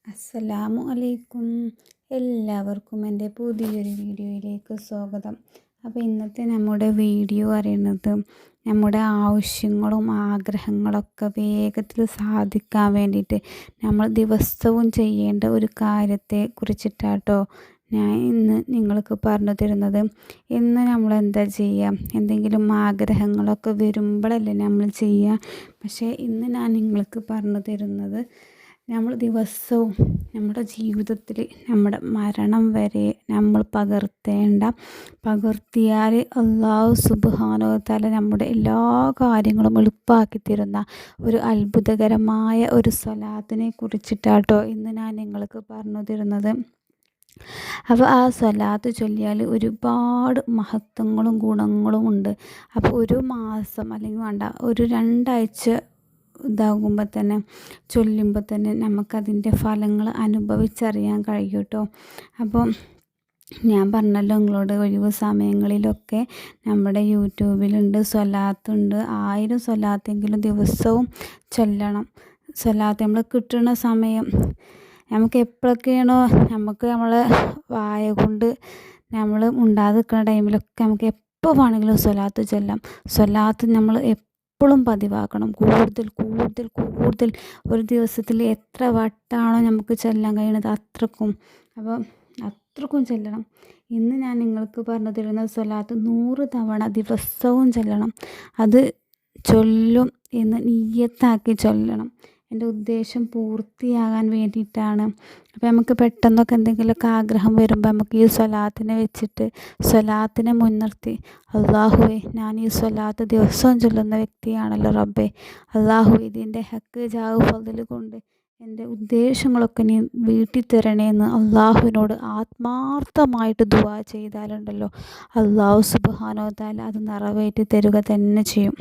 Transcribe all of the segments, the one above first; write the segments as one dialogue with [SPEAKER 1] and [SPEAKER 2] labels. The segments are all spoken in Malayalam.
[SPEAKER 1] അസ്സലാമു അലൈക്കും. എല്ലാവർക്കും എൻ്റെ പുതിയൊരു വീഡിയോയിലേക്ക് സ്വാഗതം. അപ്പോൾ ഇന്നത്തെ നമ്മുടെ വീഡിയോ അറിയുന്നത് നമ്മുടെ ആവശ്യങ്ങളും ആഗ്രഹങ്ങളൊക്കെ വേഗത്തിൽ സാധിക്കാൻ വേണ്ടിയിട്ട് നമ്മൾ ദിവസവും ചെയ്യേണ്ട ഒരു കാര്യത്തെ കുറിച്ചിട്ടാട്ടോ ഞാൻ ഇന്ന് നിങ്ങൾക്ക് പറഞ്ഞു തരുന്നത്. ഇന്ന് നമ്മൾ എന്താ ചെയ്യുക, എന്തെങ്കിലും ആഗ്രഹങ്ങളൊക്കെ വരുമ്പോഴല്ലേ നമ്മൾ ചെയ്യുക. പക്ഷേ ഇന്ന് ഞാൻ നിങ്ങൾക്ക് പറഞ്ഞു തരുന്നത് നമ്മൾ ദിവസവും നമ്മുടെ ജീവിതത്തിൽ നമ്മുടെ മരണം വരെ നമ്മൾ പകർത്തിയാൽ അല്ലാഹു സുബ്ഹാനഹു വ തആല നമ്മുടെ എല്ലാ കാര്യങ്ങളും എളുപ്പമാക്കി തരുന്ന ഒരു അത്ഭുതകരമായ ഒരു സ്വലാത്തിനെ കുറിച്ചിട്ടാട്ടോ ഇന്ന് ഞാൻ നിങ്ങൾക്ക് പറഞ്ഞു തരുന്നത്. അപ്പോൾ ആ സ്വലാത്ത് ചൊല്ലിയാൽ ഒരുപാട് മഹത്വങ്ങളും ഗുണങ്ങളും ഉണ്ട്. അപ്പോൾ ഒരു മാസം അല്ലെങ്കിൽ വേണ്ട ഒരു 2 ആഴ്ച ഇതാകുമ്പോൾ തന്നെ ചൊല്ലുമ്പോൾ തന്നെ നമുക്കതിൻ്റെ ഫലങ്ങൾ അനുഭവിച്ചറിയാൻ കഴിയും കേട്ടോ. അപ്പം ഞാൻ പറഞ്ഞല്ലോ നിങ്ങളോട്, ഒഴിവ് സമയങ്ങളിലൊക്കെ നമ്മുടെ യൂട്യൂബിലുണ്ട് സ്വലാത്തുണ്ട്. 1000 സ്വലാത്തെങ്കിലും ദിവസവും ചൊല്ലണം. സ്വലാത്ത് നമ്മൾ കിട്ടുന്ന സമയം നമുക്ക് എപ്പോഴൊക്കെയാണോ നമുക്ക് നമ്മളെ വായ കൊണ്ട് നമ്മൾ ഉണ്ടാതെ നിൽക്കുന്ന ടൈമിലൊക്കെ നമുക്ക് എപ്പോൾ വേണമെങ്കിലും സ്വലാത്ത് ചൊല്ലാം. സ്വലാത്ത് നമ്മൾ എപ്പോഴും പതിവാക്കണം. കൂടുതൽ കൂടുതൽ കൂടുതൽ ഒരു ദിവസത്തിൽ എത്ര വട്ടാണോ നമുക്ക് ചൊല്ലാൻ കഴിയുന്നത് അത്രക്കും, അപ്പോൾ അത്രക്കും ചൊല്ലണം. ഇന്ന് ഞാൻ നിങ്ങൾക്ക് പറഞ്ഞു തരുന്ന സ്വലാത്ത് 100 തവണ ദിവസവും ചൊല്ലണം. അത് ചൊല്ലും എന്ന് നിയ്യത്താക്കി ചൊല്ലണം. എൻ്റെ ഉദ്ദേശം പൂർത്തിയാകാൻ വേണ്ടിയിട്ടാണ്. അപ്പോൾ നമുക്ക് പെട്ടെന്നൊക്കെ എന്തെങ്കിലുമൊക്കെ ആഗ്രഹം വരുമ്പോൾ നമുക്ക് ഈ സ്വലാത്തിനെ വെച്ചിട്ട് സ്വലാത്തിനെ മുൻനിർത്തി, അള്ളാഹുവേ ഞാൻ ഈ സ്വലാത്ത് ദിവസവും ചൊല്ലുന്ന വ്യക്തിയാണല്ലോ റബ്ബേ, അള്ളാഹു ഇതിൻ്റെ ഹക്ക് ജാഹു ഫضൽ കൊണ്ട് എൻ്റെ ഉദ്ദേശങ്ങളൊക്കെ നീ വീട്ടി തരണേന്ന് അള്ളാഹുവിനോട് ആത്മാർത്ഥമായിട്ട് ദുആ ചെയ്താലുണ്ടല്ലോ അള്ളാഹു സുബ്ഹാനഹു വ തആല അത് നിറവേറ്റി തരുക തന്നെ ചെയ്യും.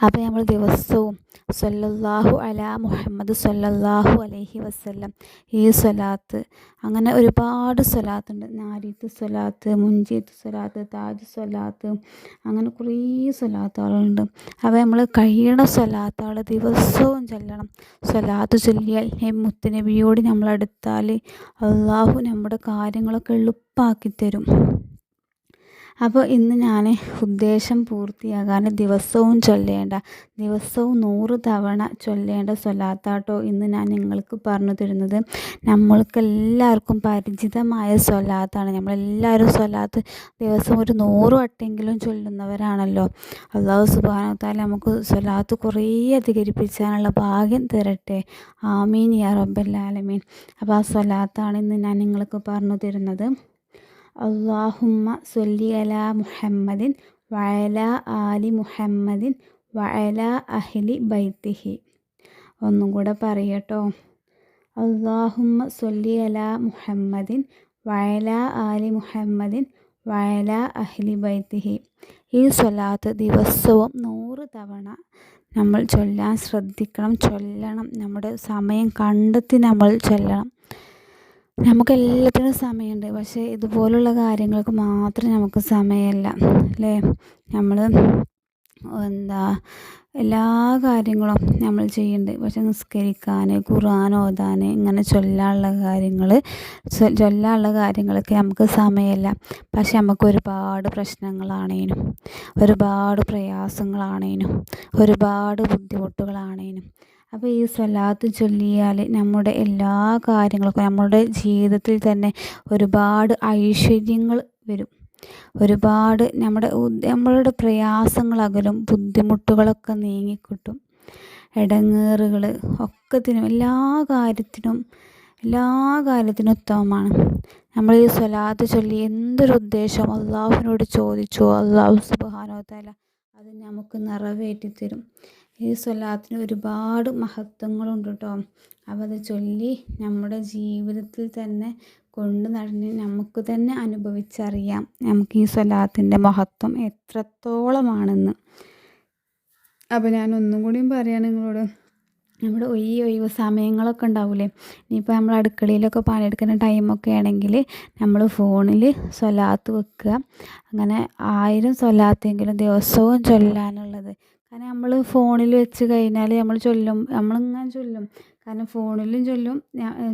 [SPEAKER 1] അപ്പോൾ നമ്മൾ ദിവസവും സ്വല്ലല്ലാഹു അലാ മുഹമ്മദ് സ്വല്ലല്ലാഹു അലൈഹി വസല്ലം ഈ സ്വലാത്ത്, അങ്ങനെ ഒരുപാട് സ്വലാത്തുണ്ട്. നാരിയത്ത് സ്വലാത്ത്, മുൻജിയത്ത് സ്വലാത്ത്, താജ് സ്വലാത്ത്, അങ്ങനെ കുറേ സ്വലാത്തുകളുണ്ട്. അപ്പോൾ നമ്മൾ കഴിയണ സ്വലാത്തുകൾ ദിവസവും ചൊല്ലണം. സ്വലാത്ത് ചൊല്ലിയാൽ മുത്തുനബിയോട് നമ്മൾ അടുത്താൽ അള്ളാഹു നമ്മുടെ കാര്യങ്ങളൊക്കെ എളുപ്പമാക്കി തരും. അപ്പോൾ ഇന്ന് ഞാൻ ഉദ്ദേശം പൂർത്തിയാകാൻ ദിവസവും 100 തവണ ചൊല്ലേണ്ട സ്വലാത്താട്ടോ ഇന്ന് ഞാൻ നിങ്ങൾക്ക് പറഞ്ഞു തരുന്നത്. നമ്മൾക്കെല്ലാവർക്കും പരിചിതമായ സ്വലാത്താണ്. നമ്മളെല്ലാവരും സ്വലാത്ത് ദിവസം ഒരു 100 വട്ടെങ്കിലും ചൊല്ലുന്നവരാണല്ലോ. അല്ലാഹു സുബ്ഹാനഹു വ തആല നമുക്ക് സ്വലാത്ത് കുറേ അധികരിപ്പിക്കാനുള്ള ഭാഗ്യം തരട്ടെ. ആമീൻ യാ റബ്ബൽ ആലമീൻ. അപ്പോൾ ആ സ്വലാത്താണ് ഇന്ന് ഞാൻ നിങ്ങൾക്ക് പറഞ്ഞു തരുന്നത്. അല്ലാഹുമ്മ സ്വല്ലി അലാ മുഹമ്മദിൻ വഅലാ ആലി മുഹമ്മദിൻ വഅലാ അഹ്ലി ബൈത്തിഹി. ഒന്നും കൂടെ പറയട്ടോ. അല്ലാഹുമ്മ സ്വല്ലി അലാ മുഹമ്മദിൻ വഅലാ ആലി മുഹമ്മദിൻ വഅലാ അഹ്ലി ബൈത്തിഹി. ഈ സ്വലാത്ത് ദിവസവും 100 തവണ നമ്മൾ ചൊല്ലാൻ ശ്രദ്ധിക്കണം, ചൊല്ലണം. നമ്മുടെ സമയം കണ്ടെത്തി നമ്മൾ ചൊല്ലണം. നമുക്കെല്ലാത്തിനും സമയമുണ്ട്, പക്ഷേ ഇതുപോലുള്ള കാര്യങ്ങൾക്ക് മാത്രം നമുക്ക് സമയമല്ല അല്ലേ. നമ്മൾ എല്ലാ കാര്യങ്ങളും നമ്മൾ ചെയ്യുന്നുണ്ട്, പക്ഷെ നിസ്കരിക്കാൻ, ഖുർആൻ ഓതാൻ, ഇങ്ങനെ ചൊല്ലാനുള്ള കാര്യങ്ങളൊക്കെ നമുക്ക് സമയമില്ല. പക്ഷെ നമുക്ക് ഒരുപാട് പ്രശ്നങ്ങളാണേനും ഒരുപാട് പ്രയാസങ്ങളാണേനും ഒരുപാട് ബുദ്ധിമുട്ടുകളാണേനും. അപ്പോൾ ഈ സ്വലാത്ത് ചൊല്ലിയാൽ നമ്മുടെ എല്ലാ കാര്യങ്ങൾക്കും നമ്മുടെ ജീവിതത്തിൽ തന്നെ ഒരുപാട് ഐശ്വര്യങ്ങൾ വരും. ഒരുപാട് നമ്മളുടെ പ്രയാസങ്ങളകലും, ബുദ്ധിമുട്ടുകളൊക്കെ നീങ്ങിക്കിട്ടും. ഇടങ്ങേറുകൾ ഒക്കത്തിനും എല്ലാ കാര്യത്തിനും ഉത്തമമാണ്. നമ്മൾ ഈ സ്വലാത്ത് ചൊല്ലി എന്തൊരു ഉദ്ദേശം അള്ളാഹുവിനോട് ചോദിച്ചോ അള്ളാഹു സുബ്ഹാനഹു വ തആല അത് നമുക്ക് നിറവേറ്റി തരും. ഈ സ്വലാത്തിന് ഒരുപാട് മഹത്വങ്ങളുണ്ട് കേട്ടോ. അപ്പോൾ അത് ചൊല്ലി നമ്മുടെ ജീവിതത്തിൽ തന്നെ കൊണ്ട് നടന്ന് നമുക്ക് തന്നെ അനുഭവിച്ചറിയാം നമുക്ക് ഈ സ്വലാത്തിൻ്റെ മഹത്വം എത്രത്തോളമാണെന്ന്. അപ്പോൾ ഞാൻ ഒന്നും കൂടിയും പറയുകയാണ് നിങ്ങളോട്. നമ്മുടെ ഒഴിവ് സമയങ്ങളൊക്കെ ഉണ്ടാവില്ലേ, ഇനിയിപ്പോൾ നമ്മൾ അടുക്കളയിലൊക്കെ പണിയെടുക്കുന്ന ടൈമൊക്കെ ആണെങ്കിൽ നമ്മൾ ഫോണിൽ സ്വലാത്ത് വെക്കുക. അങ്ങനെ 1000 സ്വലാത്തെങ്കിലും ദിവസവും ചൊല്ലാനുള്ളത്. കാരണം നമ്മൾ ഫോണിൽ വെച്ച് കഴിഞ്ഞാൽ നമ്മളിങ്ങനെ ചൊല്ലും. കാരണം ഫോണിലും ചൊല്ലും,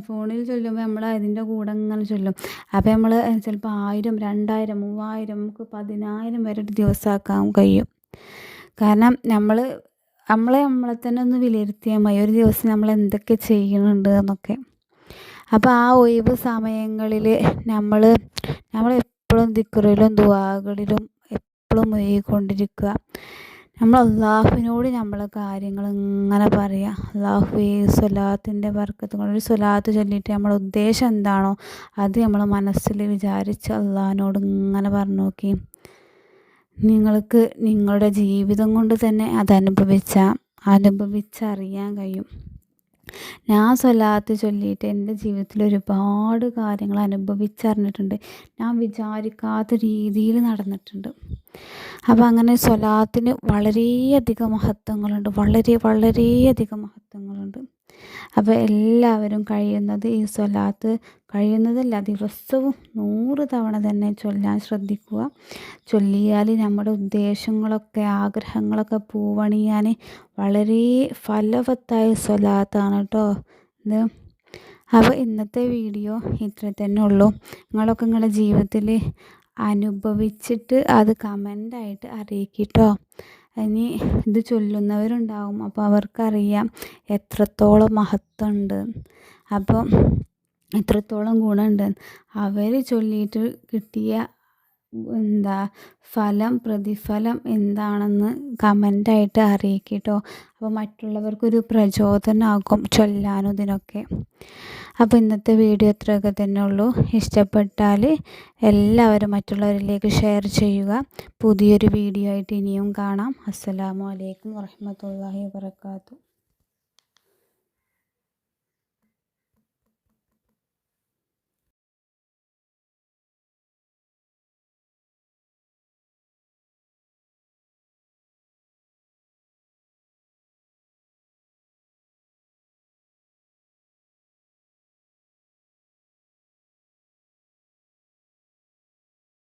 [SPEAKER 1] ഫോണിൽ ചൊല്ലുമ്പോൾ നമ്മൾ അതിൻ്റെ കൂടെ ഇങ്ങനെ ചൊല്ലും. അപ്പോൾ നമ്മൾ ചിലപ്പോൾ 1000, 2000, 3000, നമുക്ക് 10000 വരെ ഒരു ദിവസമാക്കാൻ കഴിയും. കാരണം നമ്മളെ തന്നെ ഒന്ന് വിലയിരുത്തിയാൽ മതി, ഒരു ദിവസം നമ്മൾ എന്തൊക്കെ ചെയ്യുന്നുണ്ട് എന്നൊക്കെ. അപ്പോൾ ആ ഒഴിവ് സമയങ്ങളിൽ നമ്മളെപ്പോഴും ദിക്റിലും ദുആകളിലും എപ്പോഴും മുഴുകിക്കൊണ്ടിരിക്കുക. നമ്മൾ അള്ളാഹുവിനോട് നമ്മളെ കാര്യങ്ങൾ ഇങ്ങനെ പറയുക. അള്ളാഹുവേ സ്വലാത്തിൻ്റെ ബർക്കത്ത് കൊണ്ട്, ഒരു സ്വലാത്ത് ചൊല്ലിയിട്ട് നമ്മുടെ ഉദ്ദേശം എന്താണോ അത് നമ്മൾ മനസ്സിൽ വിചാരിച്ച് അള്ളാഹിനോട് ഇങ്ങനെ പറഞ്ഞു നോക്കി. നിങ്ങൾക്ക് നിങ്ങളുടെ ജീവിതം കൊണ്ട് തന്നെ അത് അനുഭവിച്ചറിയാൻ കഴിയും. ഞാൻ സ്വലാത്ത് ചൊല്ലിയിട്ട് എൻ്റെ ജീവിതത്തിൽ ഒരുപാട് കാര്യങ്ങൾ അനുഭവിച്ചറിഞ്ഞിട്ടുണ്ട്. ഞാൻ വിചാരിക്കാത്ത രീതിയിൽ നടന്നിട്ടുണ്ട്. അപ്പോൾ അങ്ങനെ സ്വലാത്തിന് വളരെയധികം മഹത്വങ്ങളുണ്ട്, വളരെയധികം മഹത്വങ്ങളുണ്ട്. അപ്പോൾ എല്ലാവരും കഴിയുന്നത് ഈ സ്വലാത്ത് കഴിയുന്നതല്ല, ദിവസവും 100 തവണ തന്നെ ചൊല്ലാൻ ശ്രദ്ധിക്കുക. ചൊല്ലിയാൽ നമ്മുടെ ഉദ്ദേശങ്ങളൊക്കെ ആഗ്രഹങ്ങളൊക്കെ പൂവണിയാൻ വളരെ ഫലവത്തായ സ്വലാത്താണ് കേട്ടോ ഇത്. അപ്പോൾ ഇന്നത്തെ വീഡിയോ ഇത്ര തന്നെ ഉള്ളൂ. നിങ്ങളൊക്കെ നിങ്ങളുടെ ജീവിതത്തിൽ അനുഭവിച്ചിട്ട് അത് കമൻ്റായിട്ട് അറിയിക്കട്ടോ. ഇനി ഇത് ചൊല്ലുന്നവരുണ്ടാവും, അപ്പോൾ അവർക്കറിയാം എത്രത്തോളം മഹത്വമുണ്ട്, അപ്പം എത്രത്തോളം ഗുണമുണ്ട്. അവർ ചൊല്ലിയിട്ട് കിട്ടിയ പ്രതിഫലം എന്താണെന്ന് കമൻ്റായിട്ട് അറിയിക്കട്ടോ. അപ്പോൾ മറ്റുള്ളവർക്കൊരു പ്രചോദനമാകും ചൊല്ലാനും ഇതിനൊക്കെ. അപ്പോൾ ഇന്നത്തെ വീഡിയോ ഇത്രയൊക്കെ തന്നെ ഉള്ളൂ. ഇഷ്ടപ്പെട്ടാൽ എല്ലാവരും മറ്റുള്ളവരിലേക്ക് ഷെയർ ചെയ്യുക. പുതിയൊരു വീഡിയോ ആയിട്ട് ഇനിയും കാണാം. അസ്സലാമു അലൈക്കും വറഹ്മത്തുള്ളാഹി വബറകാതുഹു.